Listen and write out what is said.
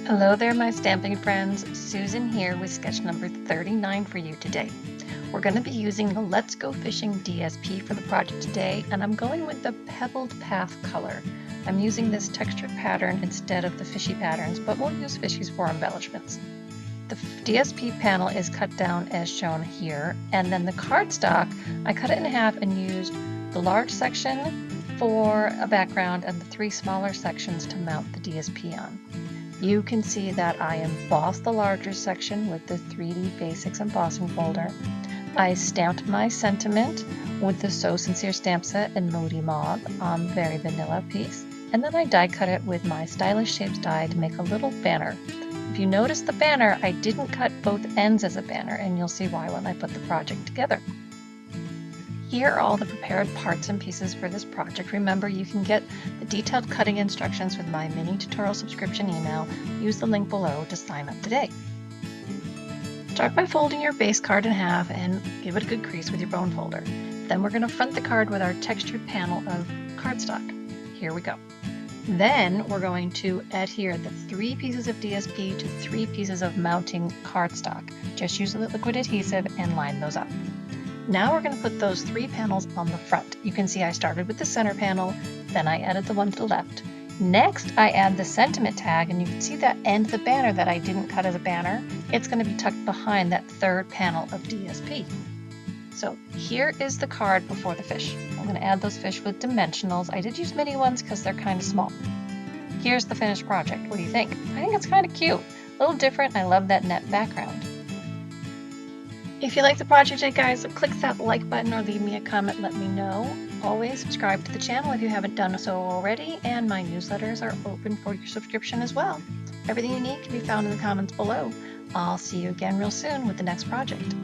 Hello there, my stamping friends. Susan here with sketch number 39 for you today. We're going to be using the Let's Go Fishing DSP for the project today, and I'm going with the Pebbled Path color. I'm using this textured pattern instead of the fishy patterns, but we'll use fishies for embellishments. The DSP panel is cut down as shown here, and then the cardstock, I cut it in half and used the large section for a background and the 3 smaller sections to mount the DSP on. You can see that I embossed the larger section with the 3D Basics embossing folder. I stamped my sentiment with the So Sincere stamp set in Moody Mauve on Very Vanilla piece, and then I die cut it with my Stylish Shapes die to make a little banner. If you notice the banner, I didn't cut both ends as a banner, and you'll see why when I put the project together. Here are all the prepared parts and pieces for this project. Remember, you can get the detailed cutting instructions with my mini tutorial subscription email. Use the link below to sign up today. Start by folding your base card in half and give it a good crease with your bone folder. Then we're going to front the card with our textured panel of cardstock. Here we go. Then we're going to adhere the 3 pieces of DSP to 3 pieces of mounting cardstock. Just use the liquid adhesive and line those up. Now we're going to put those 3 panels on the front. You can see I started with the center panel, then I added the one to the left. Next, I add the sentiment tag, and you can see that end of the banner that I didn't cut as a banner. It's going to be tucked behind that 3rd panel of DSP. So here is the card before the fish. I'm going to add those fish with dimensionals. I did use mini ones because they're kind of small. Here's the finished project. What do you think? I think it's kind of cute. A little different. I love that net background. If you like the project, guys, click that like button or leave me a comment, let me know. Always subscribe to the channel if you haven't done so already, and my newsletters are open for your subscription as well. Everything you need can be found in the comments below. I'll see you again real soon with the next project.